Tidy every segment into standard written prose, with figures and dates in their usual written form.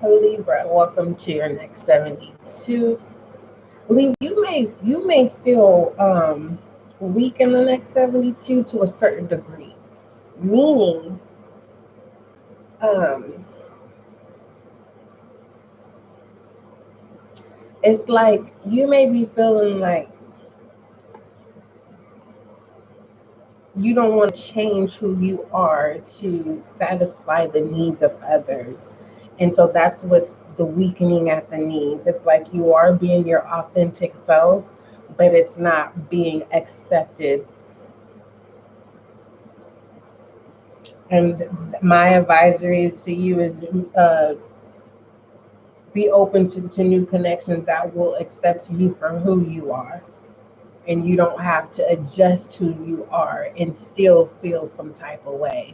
Libra, welcome to your next 72. Libra, you may feel weak in the next 72 to a certain degree. Meaning, um, it's like you may be feeling like you don't want to change who you are to satisfy the needs of others. And so that's what's the weakening at the knees. It's like you are being your authentic self, but it's not being accepted. And my advisory is to you is be open to new connections that will accept you for who you are. And you don't have to adjust who you are and still feel some type of way.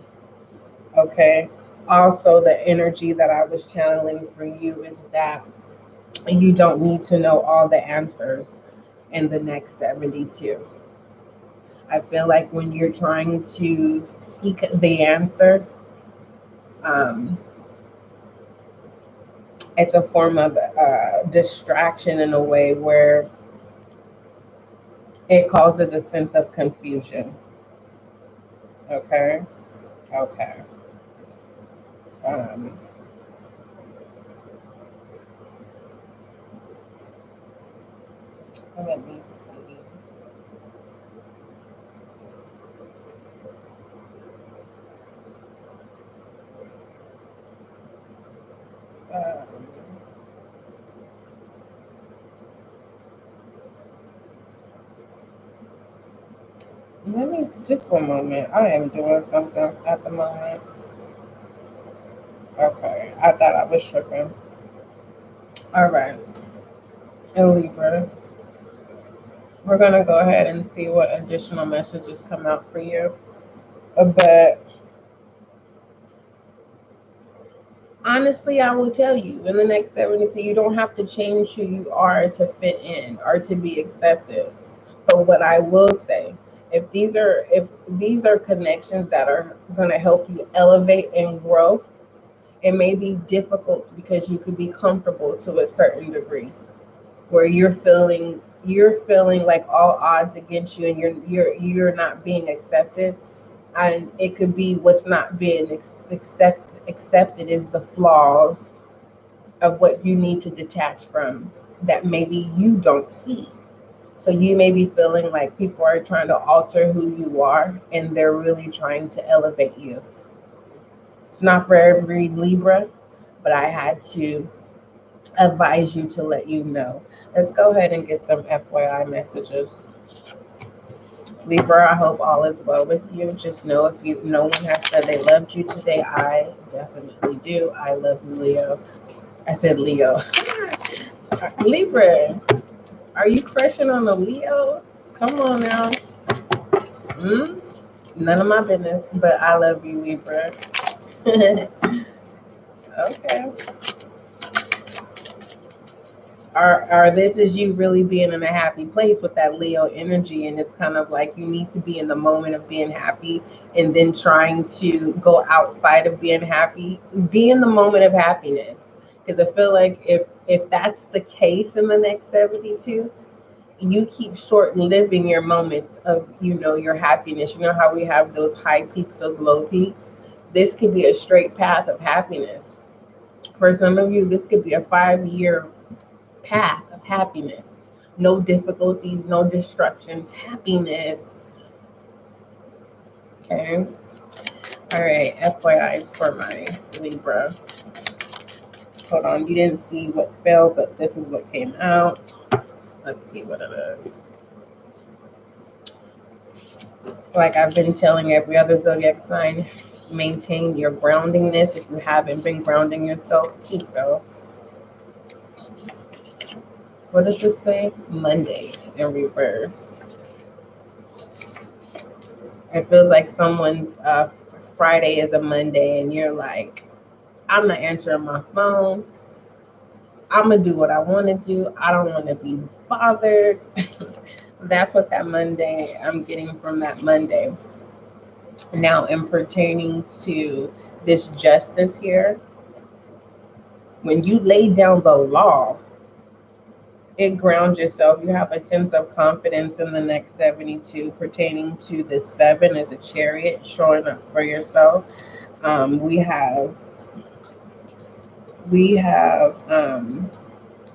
Okay. Also, the energy that I was channeling for you is that you don't need to know all the answers in the next 72. I feel like when you're trying to seek the answer, um, it's a form of distraction in a way where it causes a sense of confusion. Okay. Okay. Um, Let me see. Um, Let me just one moment. I am doing something at the moment. Okay, I thought I was tripping. All right, and Libra, we're gonna go ahead and see what additional messages come out for you. But honestly, I will tell you in the next 72, you don't have to change who you are to fit in or to be accepted. But what I will say, if these are connections that are gonna help you elevate and grow, it may be difficult because you could be comfortable to a certain degree where you're feeling like all odds against you and you're not being accepted. And it could be what's not being accepted is the flaws of what you need to detach from that maybe you don't see. So you may be feeling like people are trying to alter who you are and they're really trying to elevate you. It's not for every Libra, but I had to advise you to let you know. Let's go ahead and get some FYI messages. Libra, I hope all is well with you. Just know if no one has said they loved you today, I definitely do. I love you, Leo. I said Leo. Libra, are you crushing on a Leo? Come on now. Hmm? None of my business, but I love you, Libra. Okay. Or this is you really being in a happy place with that Leo energy, and it's kind of like you need to be in the moment of being happy and then trying to go outside of being happy, be in the moment of happiness. Because I feel like if that's the case in the next 72, you keep short living your moments of your happiness. You know how we have those high peaks, those low peaks. This could be a straight path of happiness. For some of you, this could be a 5 year path of happiness. No difficulties, no disruptions, happiness. Okay. All right. FYIs for my Libra. Hold on. You didn't see what fell, but this is what came out. Let's see what it is. Like I've been telling every other zodiac sign, maintain your groundingness. If you haven't been grounding yourself, do so. What does this say? Monday in reverse. It feels like someone's Friday is a Monday, and you're like, I'm not answering my phone. I'm gonna do what I want to do. I don't want to be bothered. That's what that Monday I'm getting from that Monday. Now, in pertaining to this justice here, When you lay down the law, it grounds yourself. You have a sense of confidence in the next 72 pertaining to the 7 as a chariot, showing up for yourself. We have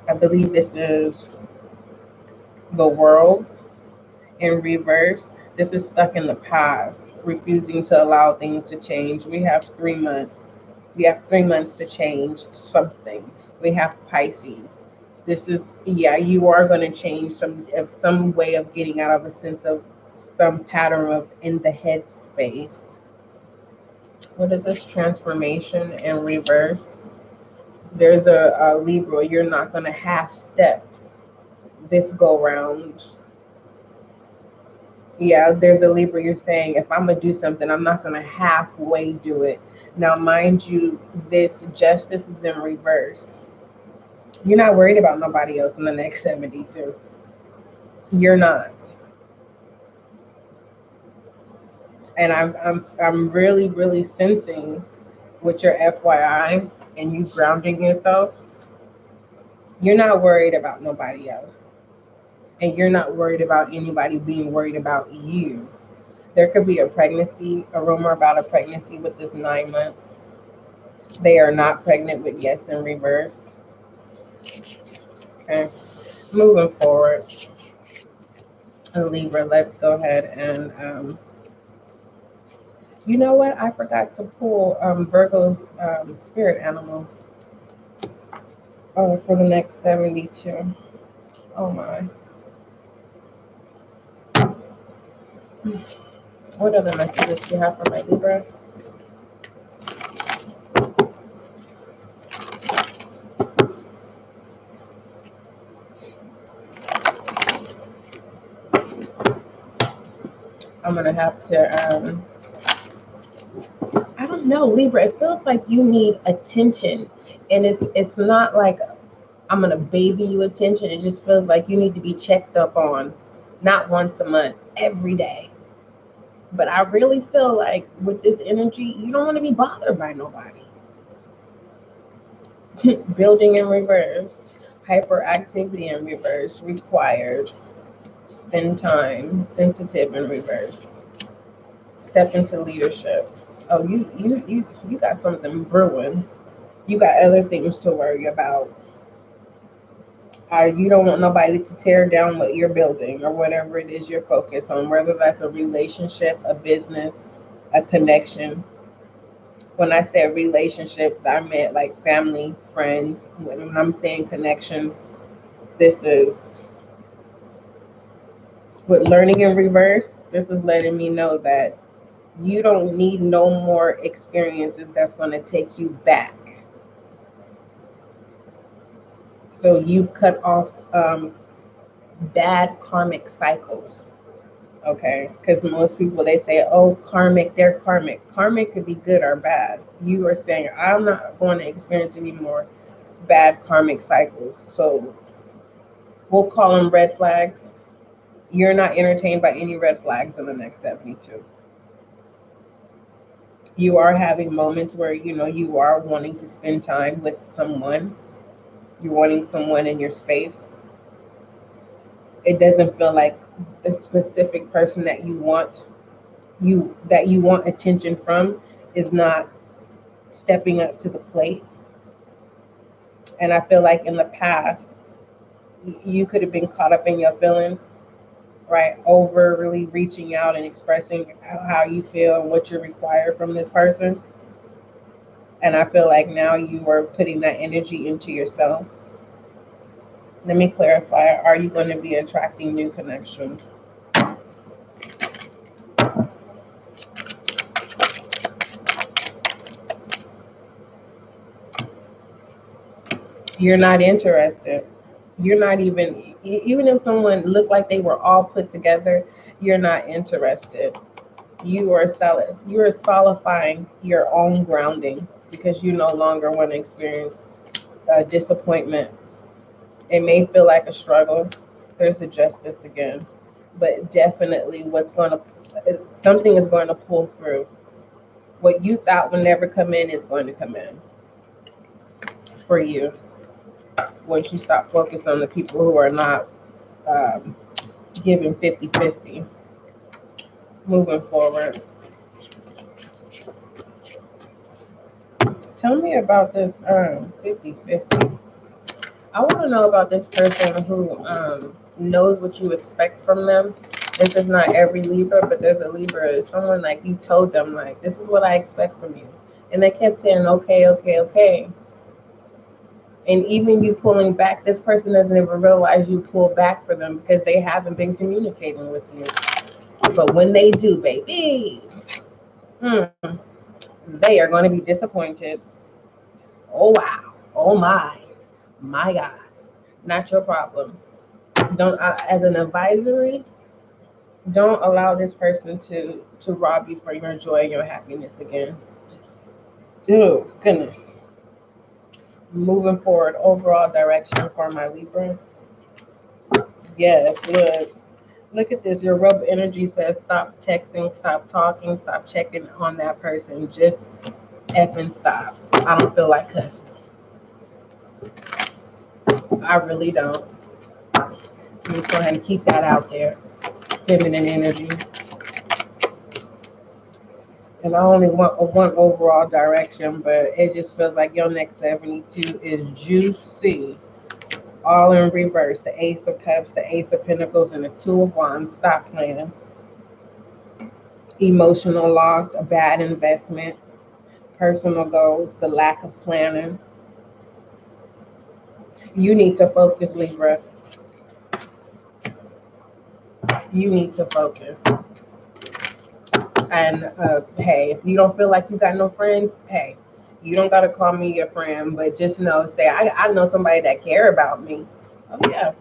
I believe this is the world in reverse. This is stuck in the past, refusing to allow things to change. We have 3 months. We have 3 months to change something. We have Pisces. This is, yeah, you are going to change some way of getting out of a sense of some pattern of in the head space. What is this? Transformation in reverse. There's a Libra. You're not going to half step this go round. Yeah, there's a Libra. You're saying if I'm gonna do something, I'm not gonna halfway do it. Now, mind you, this justice is in reverse. You're not worried about nobody else in the next 72. You're not. And I'm really, really sensing with your FYI and you grounding yourself, you're not worried about nobody else. And you're not worried about anybody being worried about you. There could be a pregnancy, a rumor about a pregnancy with this 9 months. They are not pregnant with yes in reverse. Okay, moving forward. Libra, let's go ahead and, you know what? I forgot to pull Virgo's spirit animal for the next 72. Oh my. What other messages do you have for my Libra? I'm gonna have to, I don't know, Libra. It feels like you need attention, and it's not like I'm gonna baby you attention. It just feels like you need to be checked up on, not once a month, every day. But I really feel like with this energy, you don't want to be bothered by nobody. Building in reverse, hyperactivity in reverse, required, spend time, sensitive in reverse, step into leadership. Oh, you got something brewing. You got other things to worry about. You don't want nobody to tear down what you're building or whatever it is you're focused on, whether that's a relationship, a business, a connection. When I said relationship, I meant like family, friends. When I'm saying connection, this is with learning in reverse. This is letting me know that you don't need no more experiences that's going to take you back. So you cut off bad karmic cycles. Okay, because most people, they say, oh, karmic, they're karmic. Karmic could be good or bad. You are saying, I'm not going to experience any more bad karmic cycles. So we'll call them red flags. You're not entertained by any red flags in the next 72. You are having moments where, you are wanting to spend time with someone. You're wanting someone in your space. It doesn't feel like the specific person that you want attention from is not stepping up to the plate. And I feel like in the past, you could have been caught up in your feelings, right? Over really reaching out and expressing how you feel and what you require from this person. And I feel like now you are putting that energy into yourself. Let me clarify. Are you going to be attracting new connections? You're not interested. You're not even if someone looked like they were all put together, you're not interested. You are solidifying your own grounding because you no longer want to experience disappointment. It may feel like a struggle. There's a justice again, but definitely something is going to pull through. What you thought would never come in is going to come in for you once you stop focusing on the people who are not giving 50-50. Moving forward. Tell me about this 50-50. I want to know about this person who knows what you expect from them. This is not every Libra, but there's a Libra. It's someone like you told them, like, this is what I expect from you. And they kept saying, okay, okay, okay. And even you pulling back, this person doesn't even realize you pulled back for them because they haven't been communicating with you. But when they do, baby, they are going to be disappointed. Oh, wow. Oh, my God. Not your problem. Don't, as an advisory, don't allow this person to rob you for your joy and your happiness again. Oh, goodness. Moving forward, overall direction for my Libra. Yes, look at this. Your rub energy says stop texting, stop talking, stop checking on that person. Just effing stop. I don't feel like cussing. I really don't. I'm just go ahead and keep that out there. Feminine energy. And I only want one overall direction, but it just feels like your next 72 is juicy. All in reverse. The Ace of Cups, the Ace of Pentacles, and the Two of Wands. Stop playing. Emotional loss, a bad investment, personal goals, the lack of planning. You need to focus, Libra. You need to focus. And hey, if you don't feel like you got no friends, hey, you don't gotta call me your friend, but just know, say I know somebody that care about me. Oh yeah.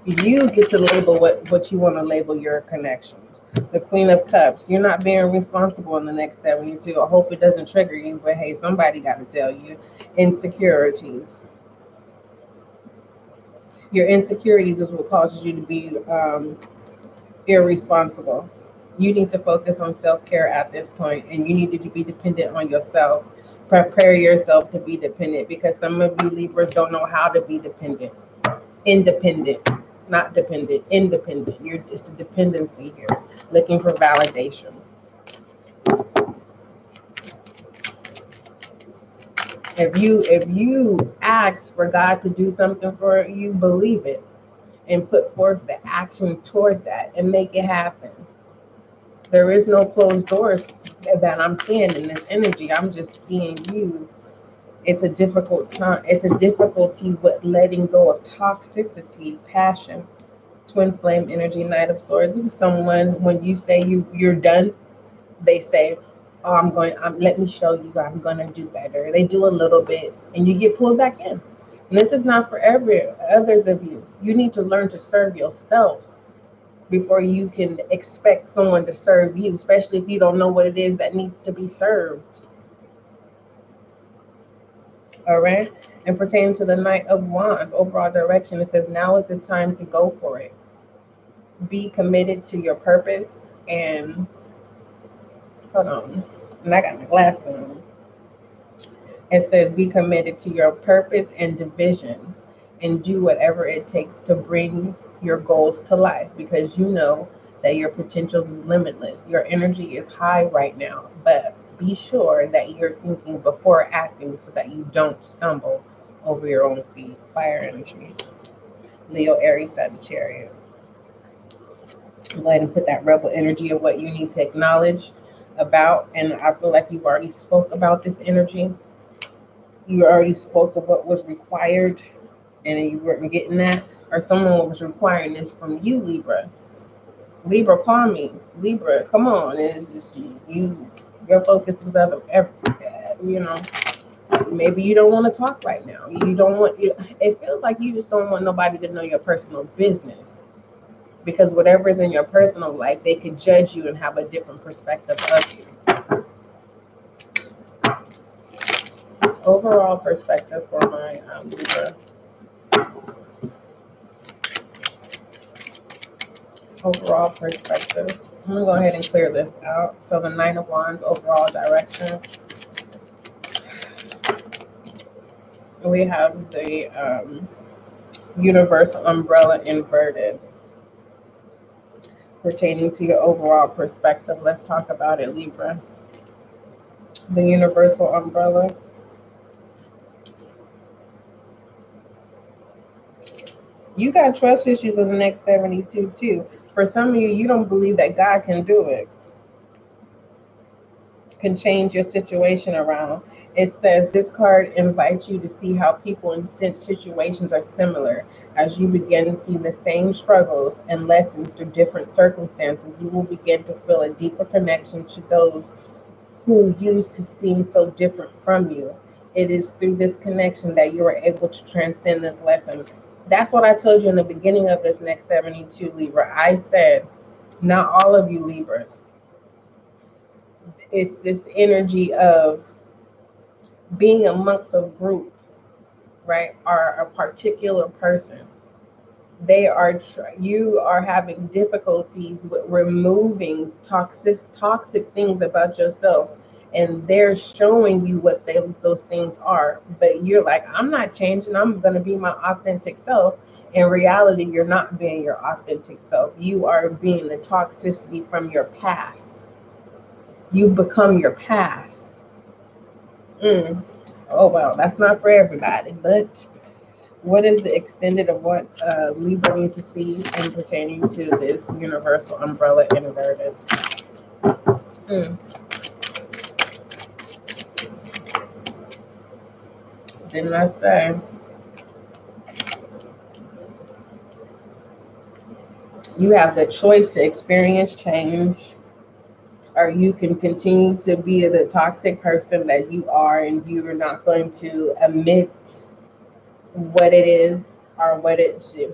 You get to label what you want to label your connections. The Queen of Cups, you're not being responsible in the next 72. I hope it doesn't trigger you, but hey, somebody got to tell you. Insecurities. Your insecurities is what causes you to be irresponsible. You need to focus on self-care at this point, and you need to be dependent on yourself. Prepare yourself to be dependent, because some of you Libras don't know how to be dependent. Independent, not dependent, independent. It's a dependency here, looking for validation. If you ask for God to do something for you, believe it and put forth the action towards that and make it happen. There is no closed doors that I'm seeing in this energy. I'm just seeing you. It's a difficult time. It's a difficulty with letting go of toxicity, passion. Twin flame energy, Knight of Swords. This is someone, when you say you're done, they say, oh, let me show you, I'm gonna do better. They do a little bit and you get pulled back in. And this is not for others of you. You need to learn to serve yourself before you can expect someone to serve you, especially if you don't know what it is that needs to be served. All right. And pertaining to the Knight of Wands, overall direction, it says now is the time to go for it. Be committed to your purpose and hold on. And I got my glasses on. It says be committed to your purpose and division and do whatever it takes to bring your goals to life, because you know that your potential is limitless. Your energy is high right now, but be sure that you're thinking before acting so that you don't stumble over your own feet. Fire energy. Leo, Aries, Sagittarius. Go ahead and put that rebel energy of what you need to acknowledge about. And I feel like you've already spoke about this energy. You already spoke of what was required and you weren't getting that. Or someone was requiring this from you, Libra. Libra, call me. Libra, come on. It's just your focus was other, maybe you don't want to talk right now. You don't want, it feels like you just don't want nobody to know your personal business. Because whatever is in your personal life, they could judge you and have a different perspective of you. Overall perspective for my Libra. Overall perspective. I'm going to go ahead and clear this out. So the Nine of Wands, overall direction. We have the universal umbrella inverted, pertaining to your overall perspective. Let's talk about it, Libra. The universal umbrella. You got trust issues in the next 72 too. For some of you, you don't believe that God can do it, can change your situation around. It says this card invites you to see how people in situations are similar. As you begin to see the same struggles and lessons through different circumstances, you will begin to feel a deeper connection to those who used to seem so different from you. It is through this connection that you are able to transcend this lesson. That's what I told you in the beginning of this next 72, Libra. I said, not all of you Libras. It's this energy of being amongst a group, right, or a particular person. You are having difficulties with removing toxic things about yourself, and they're showing you what those things are, but you're like, I'm not changing, I'm going to be my authentic self. In reality, you're not being your authentic self. You are being the toxicity from your past. You become your past. Oh well, that's not for everybody, but what is the extended of what Libra needs to see in pertaining to this universal umbrella inverted? Mm. Didn't I say? You have the choice to experience change, or you can continue to be the toxic person that you are, and you are not going to admit what it is or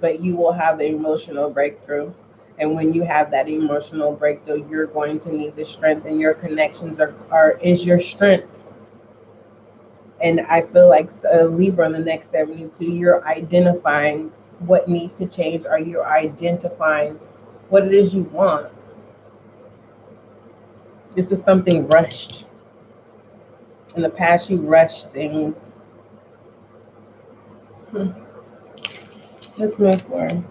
but you will have the emotional breakthrough. And when you have that emotional breakthrough, you're going to need the strength, and your connections are is your strength. And I feel like Libra in the next 72, you're identifying what needs to change, or you're identifying what it is you want. This is something rushed. In the past, you rushed things. Let's move forward.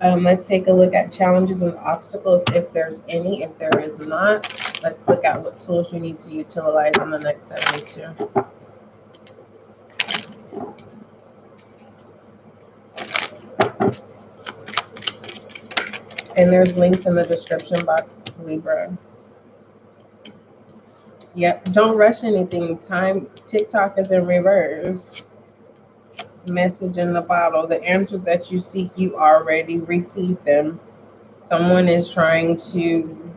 Let's take a look at challenges and obstacles, if there's any. If there is not, let's look at what tools you need to utilize on the next 72. And there's links in the description box, Libra. Yep, don't rush anything. TikTok is in reverse. Message in the bottle. The answers that you seek, you already received them. Someone is trying to,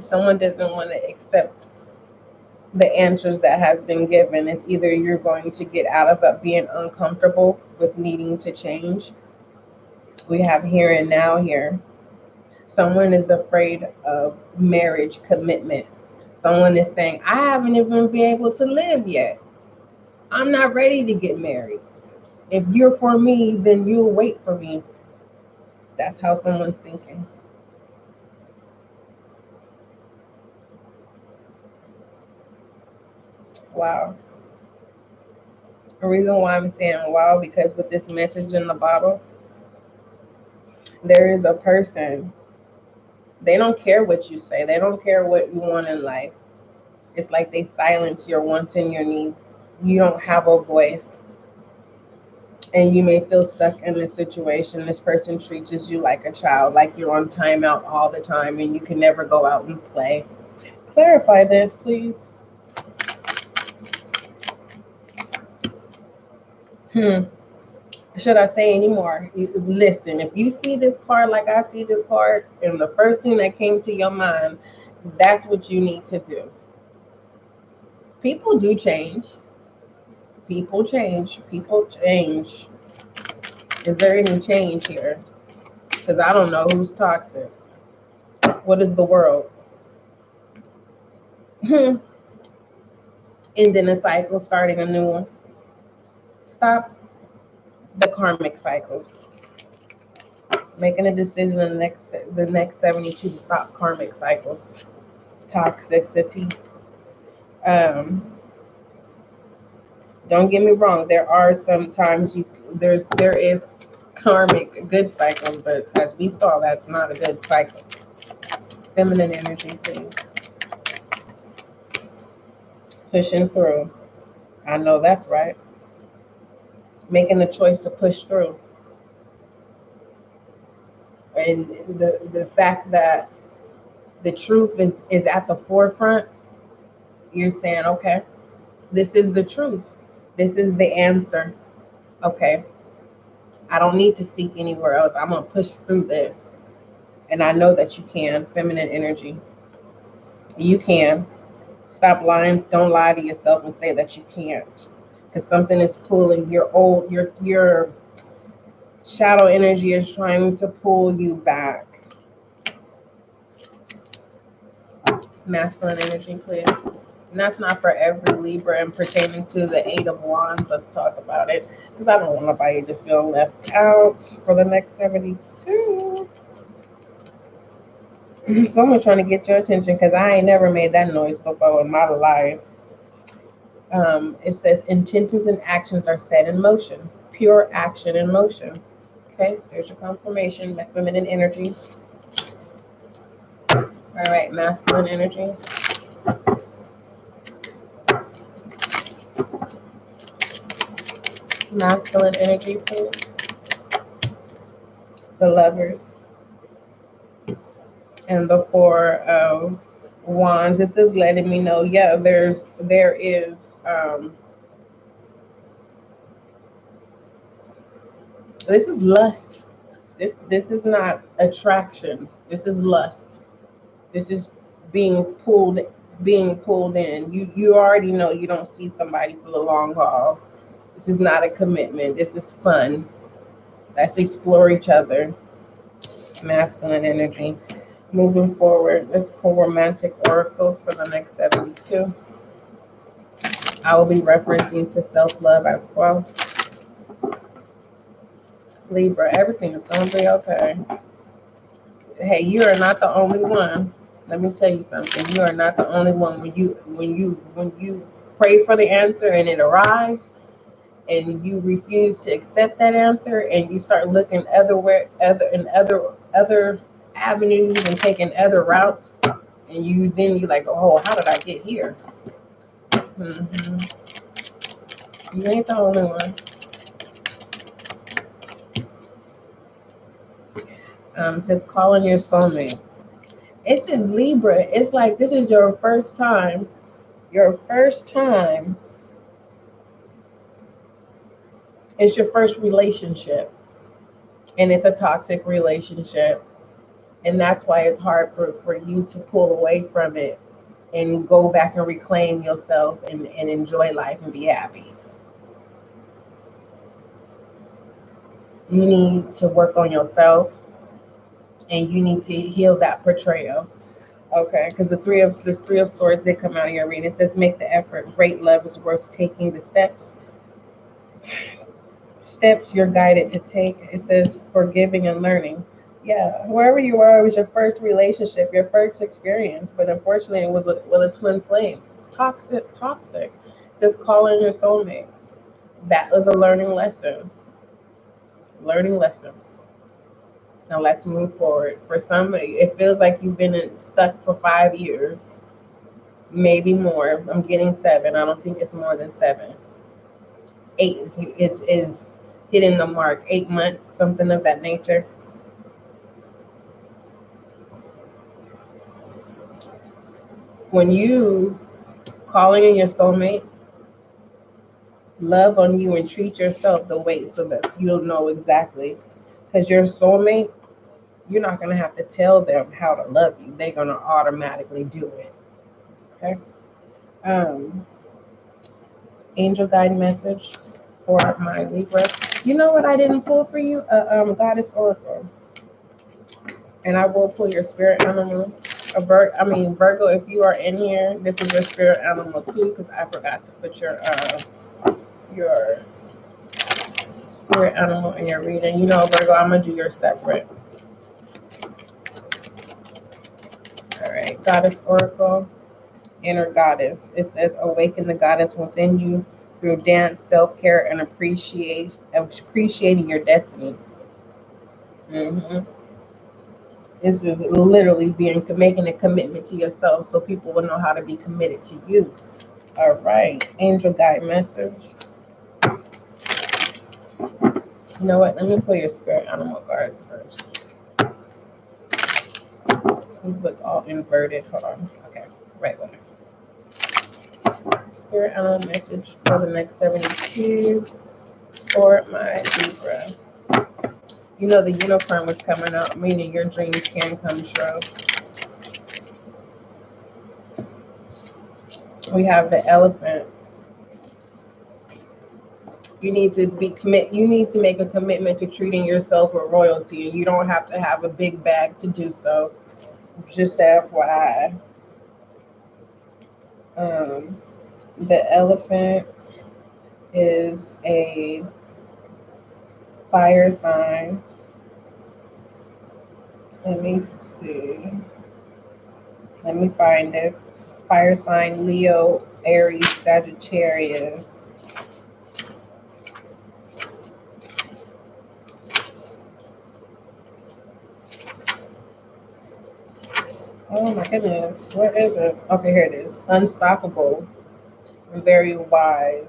someone doesn't want to accept the answers that has been given. It's either you're going to get out of it being uncomfortable with needing to change. We have here and now here. Someone is afraid of marriage commitment. Someone is saying, I haven't even been able to live yet. I'm not ready to get married. If you're for me, then you'll wait for me. That's how someone's thinking. Wow. The reason why I'm saying wow, because with this message in the bottle, there is a person, they don't care what you say. They don't care what you want in life. It's like they silence your wants and your needs. You don't have a voice. And you may feel stuck in this situation. This person treats you like a child, like you're on timeout all the time and you can never go out and play. Clarify this, please. Should I say any more? Listen, if you see this card like I see this card, and the first thing that came to your mind, that's what you need to do. People do change. People change. People change. Is there any change here? Because I don't know who's toxic. What is the world? Ending a cycle, starting a new one. Stop the karmic cycles. Making a decision in the next 72 to stop karmic cycles. Toxicity. Um, Don't get me wrong. There are sometimes there is karmic good cycles, but as we saw, that's not a good cycle. Feminine energy, please. Pushing through. I know that's right. Making the choice to push through. And the fact that the truth is at the forefront, you're saying, okay, this is the truth. This is the answer. Okay. I don't need to seek anywhere else. I'm going to push through this. And I know that you can. Feminine energy. You can. Stop lying. Don't lie to yourself and say that you can't. Because something is pulling your shadow energy is trying to pull you back. Masculine energy, please. And that's not for every Libra, and pertaining to the Eight of Wands, let's talk about it. Because I don't want nobody to feel left out for the next 72. So I'm trying to get your attention because I ain't never made that noise before in my life. It says intentions and actions are set in motion. Pure action in motion. Okay, there's your confirmation. Feminine energy. All right, masculine energy. Masculine energy, please. The Lovers. And the Four of Wands. This is letting me know, yeah, there is this is lust. This is not attraction. This is lust. This is being pulled in. You already know you don't see somebody for the long haul. This is not a commitment. This is fun. Let's explore each other. Masculine energy. Moving forward, let's pull romantic oracles for the next 72. I will be referencing to self-love as well. Libra, everything is going to be okay. Hey, you are not the only one. Let me tell you something. You are not the only one. When you pray for the answer and it arrives, and you refuse to accept that answer, and you start looking other avenues and taking other routes, and you're like, oh, how did I get here? Mm-hmm. You ain't the only one. It says calling your soulmate. It's in Libra. It's like this is your first time. Your first time. It's your first relationship. And it's a toxic relationship. And that's why it's hard for you to pull away from it and go back and reclaim yourself and enjoy life and be happy. You need to work on yourself, and you need to heal that betrayal. Okay, because the three of swords did come out of your reading. It says make the effort. Great love is worth taking the steps you're guided to take. It says forgiving and learning. Yeah, wherever you are, it was your first relationship, your first experience, but unfortunately it was with a twin flame. It's toxic. It says call in your soulmate. That was a learning lesson. Now let's move forward. For some, it feels like you've been stuck for 5 years, maybe more. I'm getting 7. I don't think it's more than 7. 8 is hitting the mark. 8 months, something of that nature. When you calling in your soulmate, love on you and treat yourself the way so that you'll know exactly. Because your soulmate, you're not going to have to tell them how to love you. They're going to automatically do it. Okay? Angel guide message for my Libra. You know what I didn't pull for you? Goddess Oracle. And I will pull your spirit animal. Virgo, if you are in here, this is your spirit animal too, because I forgot to put your spirit animal in your reading. You know, Virgo, I'm going to do yours separate. All right, Goddess Oracle, inner goddess. It says, awaken the goddess within you through dance, self-care, and appreciating your destiny. hmm This is literally making a commitment to yourself so people will know how to be committed to you. All right, angel guide message. You know what? Let me pull your spirit animal card first. These look all inverted. Hold on. Okay, right one. Spirit animal message for the next 72 for my Libra. You know the unicorn was coming out, meaning your dreams can come true. We have the elephant. You need to you need to make a commitment to treating yourself with royalty, and you don't have to have a big bag to do so. Just FYI. Um, the elephant is a fire sign. Let me see. Let me find it. Fire sign Leo, Aries, Sagittarius. Oh my goodness. What is it? Okay, here it is. Unstoppable. Very wise.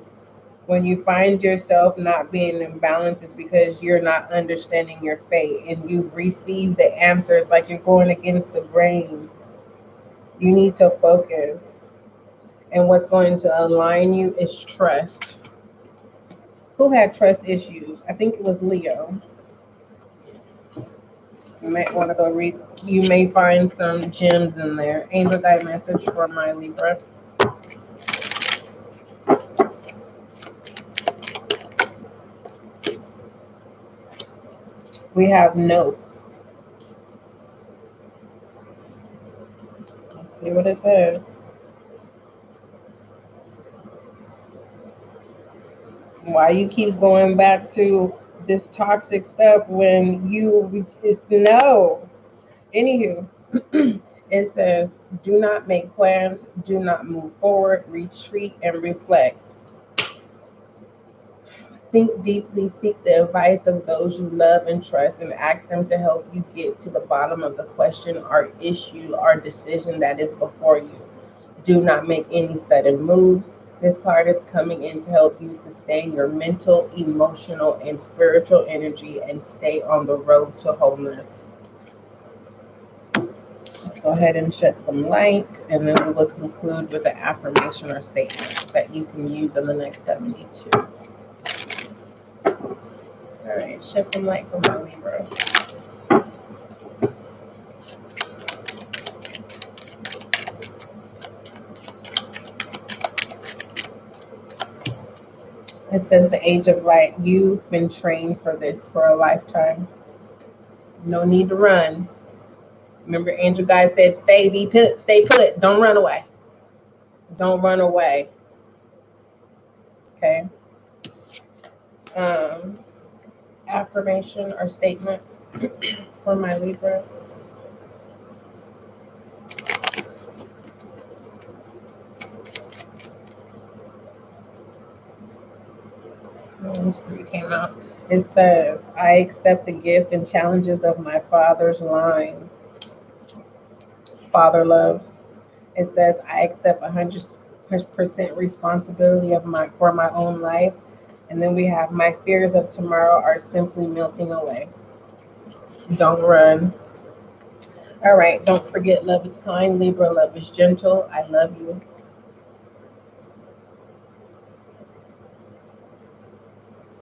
When you find yourself not being in balance, it's because you're not understanding your fate and you've received the answers like you're going against the grain. You need to focus. And what's going to align you is trust. Who had trust issues? I think it was Leo. You might want to go read. You may find some gems in there. Angel guide message for my Libra. We have no. Let's see what it says. Why you keep going back to this toxic stuff when you just no. Anywho, it says, do not make plans, do not move forward, retreat and reflect. Think deeply, seek the advice of those you love and trust, and ask them to help you get to the bottom of the question or issue or decision that is before you. Do not make any sudden moves. This card is coming in to help you sustain your mental, emotional, and spiritual energy and stay on the road to wholeness. Let's go ahead and shed some light, and then we will conclude with an affirmation or statement that you can use in the next 72. All right, shed some light for my Libra. It says the age of light. You've been trained for this for a lifetime. No need to run. Remember, Angel Guy said, stay put. Don't run away. Don't run away. Okay. Affirmation or statement for my Libra. These three came out. It says, I accept the gift and challenges of my father's line. Father love. It says, I accept 100% responsibility for my own life. And then we have, my fears of tomorrow are simply melting away. Don't run. All right, don't forget, love is kind, Libra, love is gentle. I love you.